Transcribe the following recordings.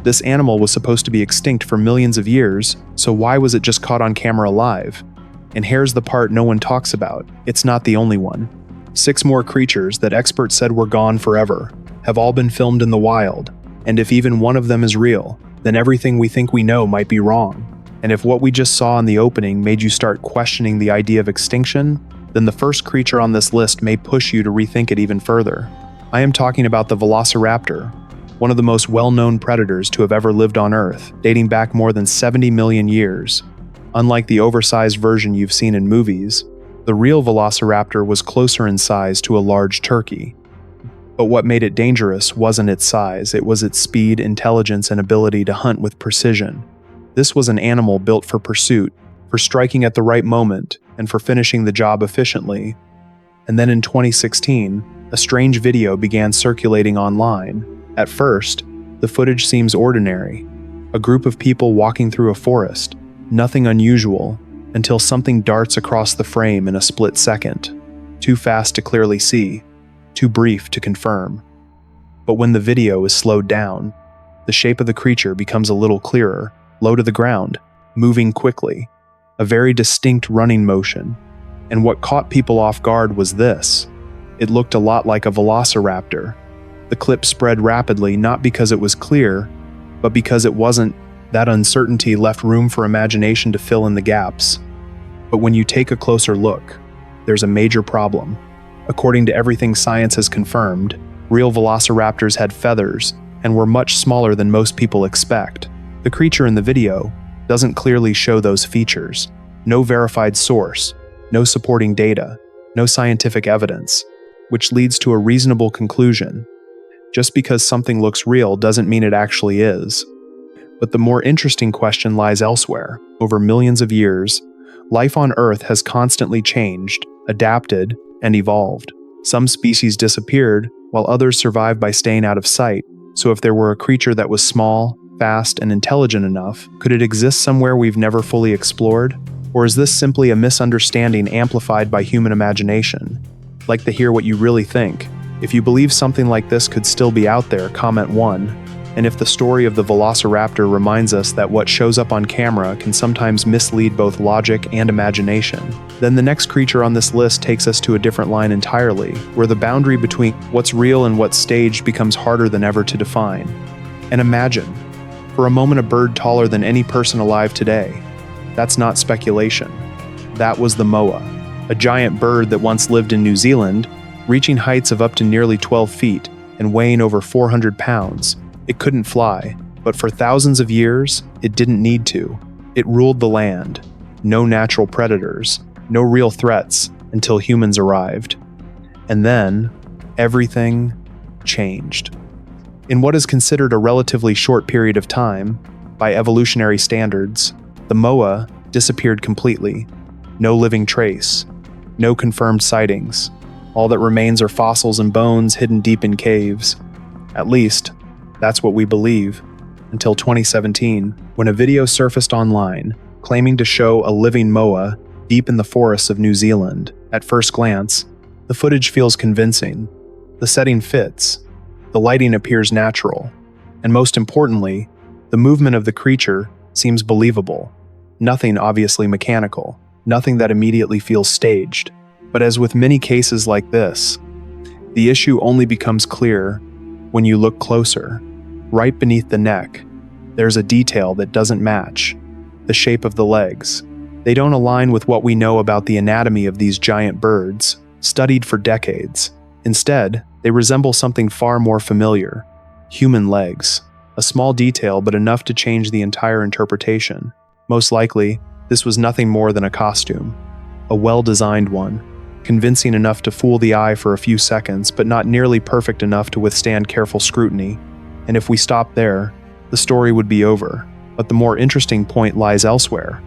This animal was supposed to be extinct for millions of years, so why was it just caught on camera alive? And here's the part no one talks about. It's not the only one. 6 more creatures that experts said were gone forever have all been filmed in the wild, and if even one of them is real, then everything we think we know might be wrong. And if what we just saw in the opening made you start questioning the idea of extinction, then the first creature on this list may push you to rethink it even further. I am talking about the Velociraptor, one of the most well-known predators to have ever lived on Earth, dating back more than 70 million years. Unlike the oversized version you've seen in movies, the real Velociraptor was closer in size to a large turkey. But what made it dangerous wasn't its size, it was its speed, intelligence, and ability to hunt with precision. This was an animal built for pursuit, for striking at the right moment, and for finishing the job efficiently. And then in 2016, a strange video began circulating online. At first, the footage seems ordinary. A group of people walking through a forest, nothing unusual, until something darts across the frame in a split second. Too fast to clearly see, too brief to confirm. But when the video is slowed down, the shape of the creature becomes a little clearer, low to the ground, moving quickly, a very distinct running motion. And what caught people off guard was this. It looked a lot like a velociraptor. The clip spread rapidly not because it was clear, but because it wasn't. That uncertainty left room for imagination to fill in the gaps. But when you take a closer look, there's a major problem. According to everything science has confirmed, real velociraptors had feathers and were much smaller than most people expect. The creature in the video doesn't clearly show those features. No verified source, no supporting data, no scientific evidence, which leads to a reasonable conclusion. Just because something looks real doesn't mean it actually is. But the more interesting question lies elsewhere. Over millions of years, life on Earth has constantly changed, adapted, and evolved. Some species disappeared, while others survived by staying out of sight. So if there were a creature that was small, fast, and intelligent enough, could it exist somewhere we've never fully explored? Or is this simply a misunderstanding amplified by human imagination? Like to hear what you really think. If you believe something like this could still be out there, comment 1. And if the story of the Velociraptor reminds us that what shows up on camera can sometimes mislead both logic and imagination, then the next creature on this list takes us to a different line entirely, where the boundary between what's real and what's staged becomes harder than ever to define. And imagine, for a moment, a bird taller than any person alive today. That's not speculation. That was the Moa, a giant bird that once lived in New Zealand, reaching heights of up to nearly 12 feet and weighing over 400 pounds. It couldn't fly, but for thousands of years, it didn't need to. It ruled the land. No natural predators, no real threats until humans arrived. And then, everything changed. In what is considered a relatively short period of time, by evolutionary standards, the Moa disappeared completely. No living trace, no confirmed sightings. All that remains are fossils and bones hidden deep in caves. At least, that's what we believe, until 2017, when a video surfaced online claiming to show a living Moa deep in the forests of New Zealand. At first glance, the footage feels convincing. The setting fits, the lighting appears natural, and most importantly, the movement of the creature seems believable. Nothing obviously mechanical, nothing that immediately feels staged. But as with many cases like this, the issue only becomes clear when you look closer. Right beneath the neck, there's a detail that doesn't match. The shape of the legs. They don't align with what we know about the anatomy of these giant birds, studied for decades. Instead, they resemble something far more familiar. Human legs. A small detail, but enough to change the entire interpretation. Most likely, this was nothing more than a costume. A well-designed one. Convincing enough to fool the eye for a few seconds, but not nearly perfect enough to withstand careful scrutiny. And if we stopped there, the story would be over. But the more interesting point lies elsewhere.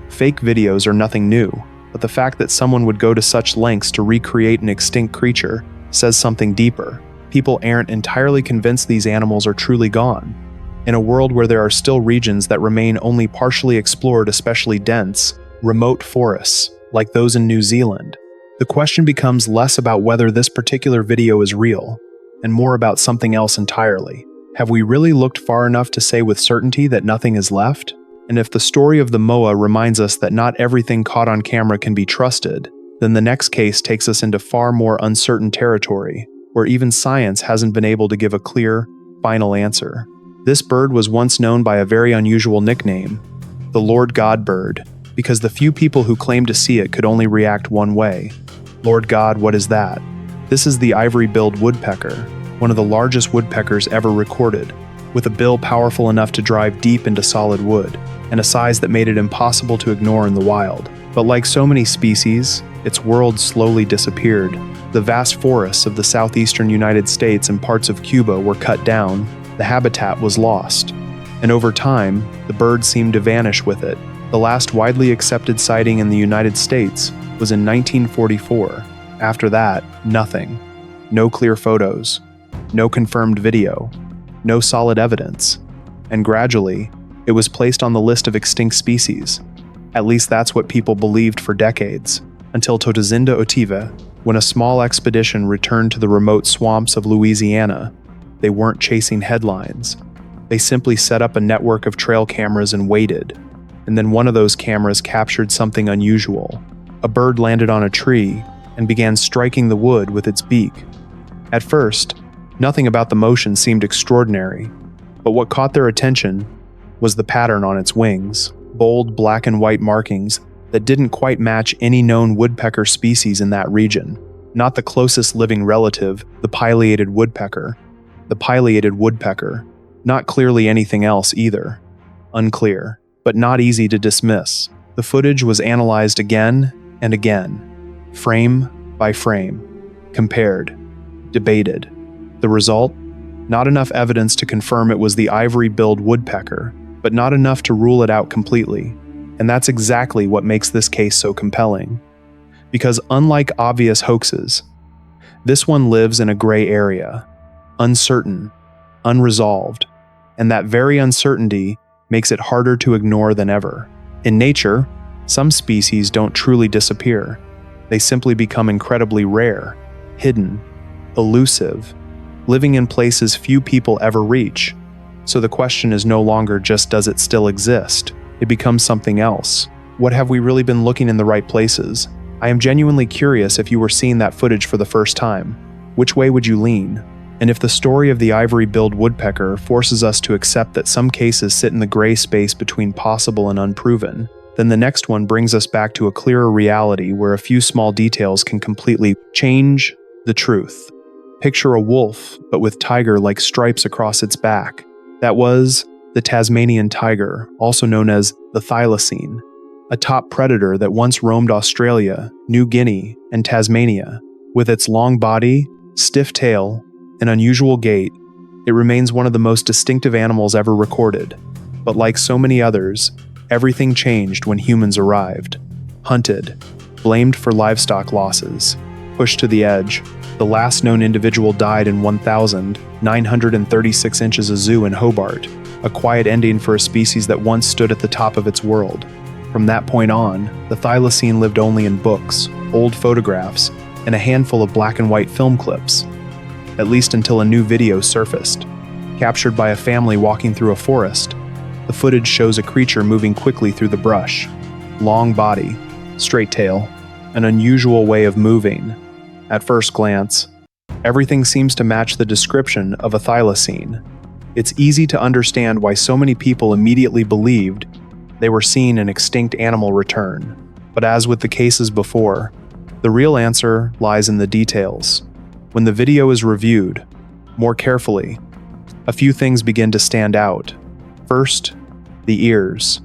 Fake videos are nothing new, but the fact that someone would go to such lengths to recreate an extinct creature says something deeper. People aren't entirely convinced these animals are truly gone. In a world where there are still regions that remain only partially explored, especially dense, remote forests, like those in New Zealand, the question becomes less about whether this particular video is real, and more about something else entirely. Have we really looked far enough to say with certainty that nothing is left? And if the story of the Moa reminds us that not everything caught on camera can be trusted, then the next case takes us into far more uncertain territory, where even science hasn't been able to give a clear, final answer. This bird was once known by a very unusual nickname, the Lord God bird, because the few people who claimed to see it could only react one way. Lord God, what is that? This is the Ivory-Billed Woodpecker, one of the largest woodpeckers ever recorded, with a bill powerful enough to drive deep into solid wood, and a size that made it impossible to ignore in the wild. But like so many species, its world slowly disappeared. The vast forests of the southeastern United States and parts of Cuba were cut down, the habitat was lost, and over time, the bird seemed to vanish with it. The last widely accepted sighting in the United States was in 1944. After that, nothing. No clear photos, no confirmed video, no solid evidence, and gradually, it was placed on the list of extinct species. At least that's what people believed for decades, until Totazinda Otiva, when a small expedition returned to the remote swamps of Louisiana. They weren't chasing headlines. They simply set up a network of trail cameras and waited. And then one of those cameras captured something unusual. A bird landed on a tree and began striking the wood with its beak. At first, nothing about the motion seemed extraordinary, but what caught their attention was the pattern on its wings, bold black and white markings that didn't quite match any known woodpecker species in that region. Not the closest living relative, the pileated woodpecker. The pileated woodpecker. Not clearly anything else either. Unclear, but not easy to dismiss. The footage was analyzed again and again, frame by frame, compared, debated. The result? Not enough evidence to confirm it was the ivory-billed woodpecker, but not enough to rule it out completely. And that's exactly what makes this case so compelling. Because unlike obvious hoaxes, this one lives in a gray area, uncertain, unresolved, and that very uncertainty makes it harder to ignore than ever. In nature, some species don't truly disappear. They simply become incredibly rare, hidden, elusive, living in places few people ever reach. So the question is no longer just does it still exist? It becomes something else. What have we really been looking in the right places? I am genuinely curious if you were seeing that footage for the first time. Which way would you lean? And if the story of the ivory-billed woodpecker forces us to accept that some cases sit in the gray space between possible and unproven, then the next one brings us back to a clearer reality where a few small details can completely change the truth. Picture a wolf, but with tiger-like stripes across its back. That was the Tasmanian tiger, also known as the thylacine, a top predator that once roamed Australia, New Guinea, and Tasmania. With its long body, stiff tail, and unusual gait, it remains one of the most distinctive animals ever recorded. But like so many others, everything changed when humans arrived. Hunted, blamed for livestock losses, pushed to the edge. The last known individual died in 1,936 inches of zoo in Hobart, a quiet ending for a species that once stood at the top of its world. From that point on, the thylacine lived only in books, old photographs, and a handful of black and white film clips, at least until a new video surfaced. Captured by a family walking through a forest, the footage shows a creature moving quickly through the brush. Long body, straight tail, an unusual way of moving. At first glance, everything seems to match the description of a thylacine. It's easy to understand why so many people immediately believed they were seeing an extinct animal return. But as with the cases before, the real answer lies in the details. When the video is reviewed more carefully, a few things begin to stand out. First, the ears,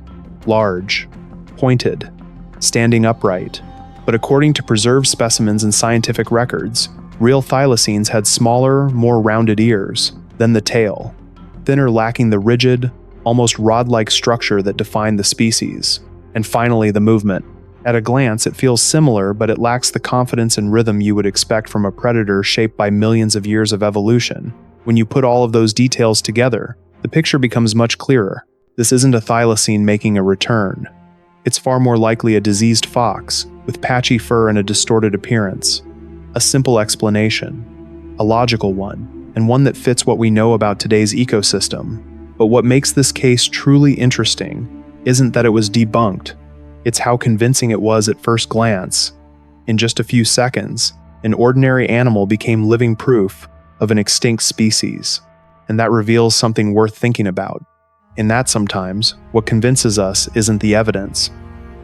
large, pointed, standing upright. But according to preserved specimens and scientific records, real thylacines had smaller, more rounded ears than the tail, thinner, lacking the rigid, almost rod-like structure that defined the species. And finally, the movement. At a glance, it feels similar, but it lacks the confidence and rhythm you would expect from a predator shaped by millions of years of evolution. When you put all of those details together, the picture becomes much clearer. This isn't a thylacine making a return. It's far more likely a diseased fox, with patchy fur and a distorted appearance. A simple explanation. A logical one. and one that fits what we know about today's ecosystem. But what makes this case truly interesting isn't that it was debunked, it's how convincing it was at first glance. In just a few seconds, an ordinary animal became living proof of an extinct species, and that reveals something worth thinking about. In that sometimes, what convinces us isn't the evidence,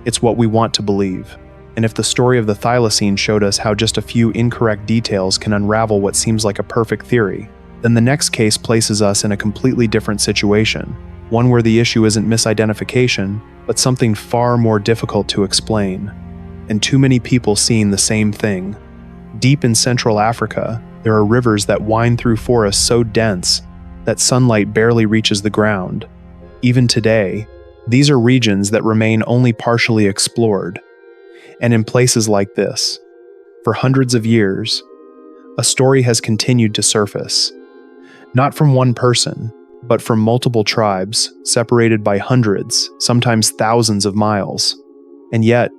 it's what we want to believe. And if the story of the thylacine showed us how just a few incorrect details can unravel what seems like a perfect theory, then the next case places us in a completely different situation, one where the issue isn't misidentification, but something far more difficult to explain, and too many people seeing the same thing. Deep in Central Africa, there are rivers that wind through forests so dense that sunlight barely reaches the ground. Even today, these are regions that remain only partially explored. And in places like this, for hundreds of years, a story has continued to surface. Not from one person, but from multiple tribes, separated by hundreds, sometimes thousands of miles. And yet,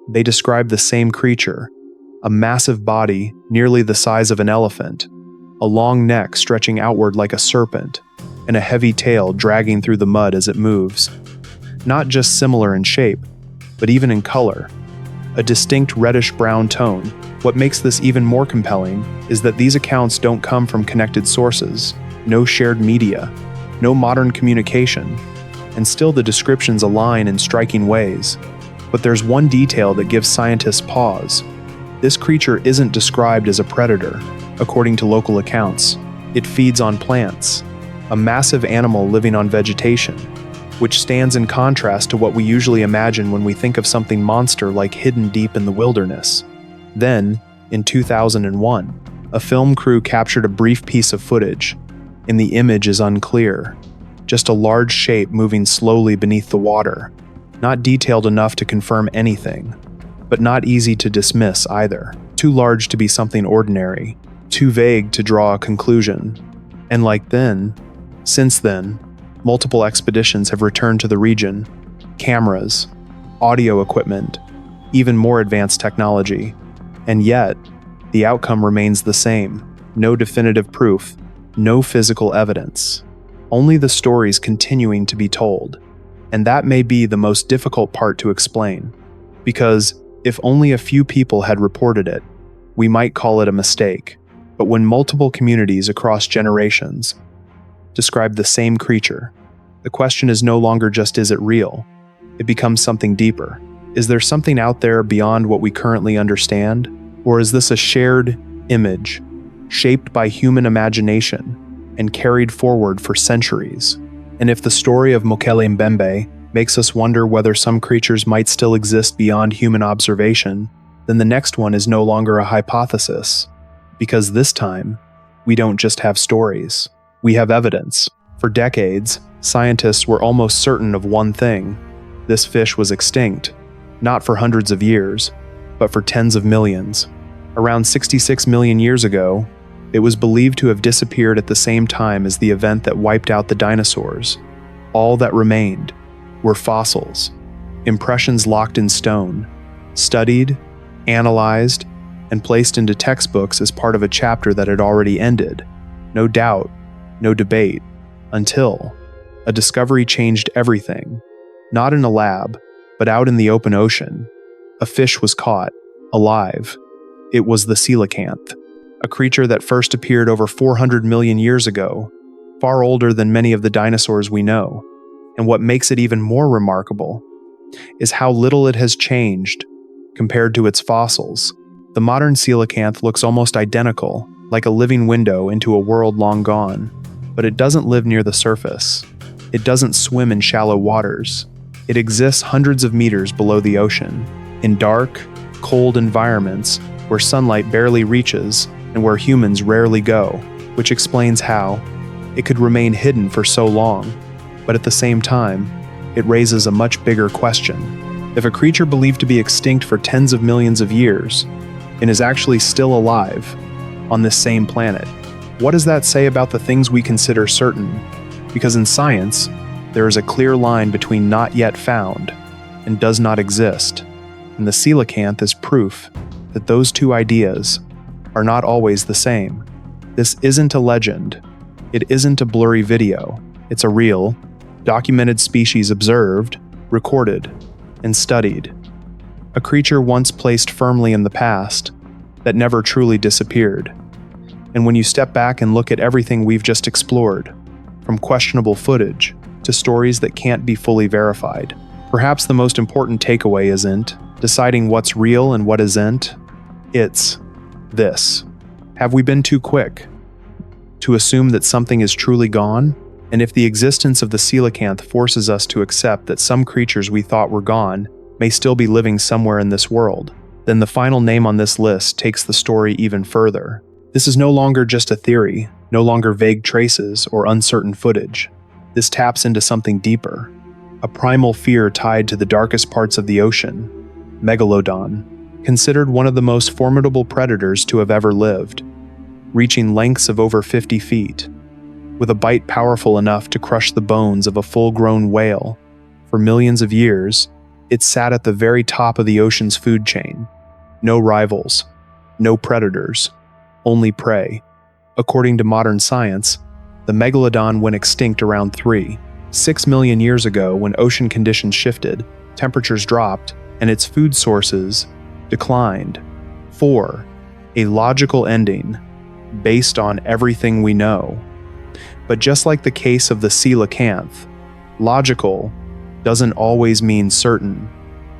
they describe the same creature, a massive body nearly the size of an elephant, a long neck stretching outward like a serpent, and a heavy tail dragging through the mud as it moves. Not just similar in shape, but even in color. A distinct reddish-brown tone. What makes this even more compelling is that these accounts don't come from connected sources, no shared media, no modern communication, and still the descriptions align in striking ways. But there's one detail that gives scientists pause. This creature isn't described as a predator, according to local accounts. It feeds on plants, a massive animal living on vegetation, which stands in contrast to what we usually imagine when we think of something monster-like hidden deep in the wilderness. Then, in 2001, a film crew captured a brief piece of footage, and the image is unclear, just a large shape moving slowly beneath the water, not detailed enough to confirm anything, but not easy to dismiss either, too large to be something ordinary, too vague to draw a conclusion. And since then, multiple expeditions have returned to the region, cameras, audio equipment, even more advanced technology. And yet, the outcome remains the same. No definitive proof, no physical evidence. Only the stories continuing to be told. And that may be the most difficult part to explain. Because if only a few people had reported it, we might call it a mistake. But when multiple communities across generations describe the same creature, the question is no longer just is it real? It becomes something deeper. Is there something out there beyond what we currently understand? Or is this a shared image, shaped by human imagination and carried forward for centuries? And if the story of Mokele-mbembe makes us wonder whether some creatures might still exist beyond human observation, then the next one is no longer a hypothesis. Because this time, we don't just have stories, we have evidence. For decades, scientists were almost certain of one thing: this fish was extinct, not for hundreds of years, but for tens of millions. Around 66 million years ago, it was believed to have disappeared at the same time as the event that wiped out the dinosaurs. All that remained were fossils, impressions locked in stone, studied, analyzed, and placed into textbooks as part of a chapter that had already ended. No doubt, no debate, until a discovery changed everything. Not in a lab, but out in the open ocean. A fish was caught, alive. It was the coelacanth, a creature that first appeared over 400 million years ago, far older than many of the dinosaurs we know. And what makes it even more remarkable is how little it has changed compared to its fossils. The modern coelacanth looks almost identical, like a living window into a world long gone. But it doesn't live near the surface. It doesn't swim in shallow waters. It exists hundreds of meters below the ocean, in dark, cold environments where sunlight barely reaches and where humans rarely go, which explains how it could remain hidden for so long. But at the same time, it raises a much bigger question. If a creature believed to be extinct for tens of millions of years and is actually still alive on this same planet, what does that say about the things we consider certain? Because in science, there is a clear line between not yet found and does not exist, and the coelacanth is proof that those two ideas are not always the same. This isn't a legend. It isn't a blurry video. It's a real, documented species observed, recorded, and studied. A creature once placed firmly in the past that never truly disappeared. And when you step back and look at everything we've just explored, from questionable footage to stories that can't be fully verified, perhaps the most important takeaway isn't deciding what's real and what isn't. It's this. Have we been too quick to assume that something is truly gone? And if the existence of the coelacanth forces us to accept that some creatures we thought were gone may still be living somewhere in this world, then the final name on this list takes the story even further. This is no longer just a theory, no longer vague traces or uncertain footage. This taps into something deeper, a primal fear tied to the darkest parts of the ocean. Megalodon, considered one of the most formidable predators to have ever lived, reaching lengths of over 50 feet, with a bite powerful enough to crush the bones of a full-grown whale. For millions of years, it sat at the very top of the ocean's food chain. No rivals, no predators, only prey. According to modern science, the Megalodon went extinct around 3.6 million years ago when ocean conditions shifted, temperatures dropped, and its food sources declined. 4. A logical ending, based on everything we know. But just like the case of the coelacanth, logical doesn't always mean certain,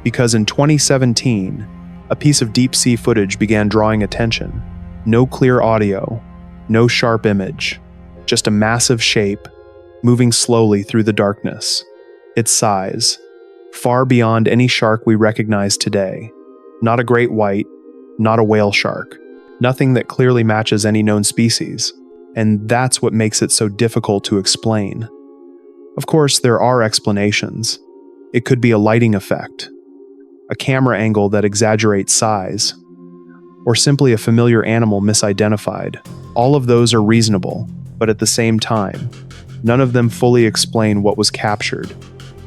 because in 2017, a piece of deep-sea footage began drawing attention. No clear audio, no sharp image, just a massive shape moving slowly through the darkness. Its size, far beyond any shark we recognize today. Not a great white, not a whale shark, nothing that clearly matches any known species. And that's what makes it so difficult to explain. Of course, there are explanations. It could be a lighting effect, a camera angle that exaggerates size, or simply a familiar animal misidentified. All of those are reasonable, but at the same time, none of them fully explain what was captured.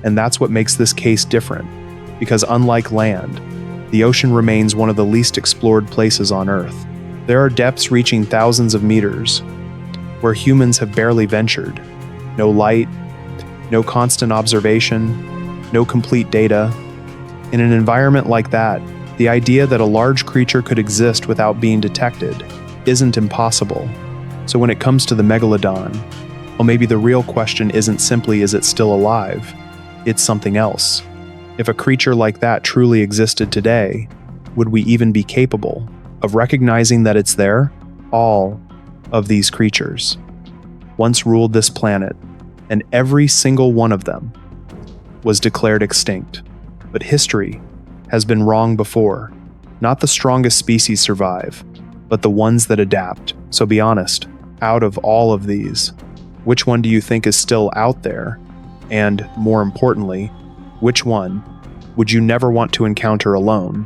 And that's what makes this case different, because unlike land, the ocean remains one of the least explored places on Earth. There are depths reaching thousands of meters, where humans have barely ventured. No light, no constant observation, no complete data. In an environment like that, the idea that a large creature could exist without being detected isn't impossible. So when it comes to the Megalodon, well, maybe the real question isn't simply is it still alive? It's something else. If a creature like that truly existed today, would we even be capable of recognizing that it's there? All of these creatures once ruled this planet, and every single one of them was declared extinct. But history has been wrong before. Not the strongest species survive, but the ones that adapt. So be honest, out of all of these, which one do you think is still out there? And more importantly, which one would you never want to encounter alone?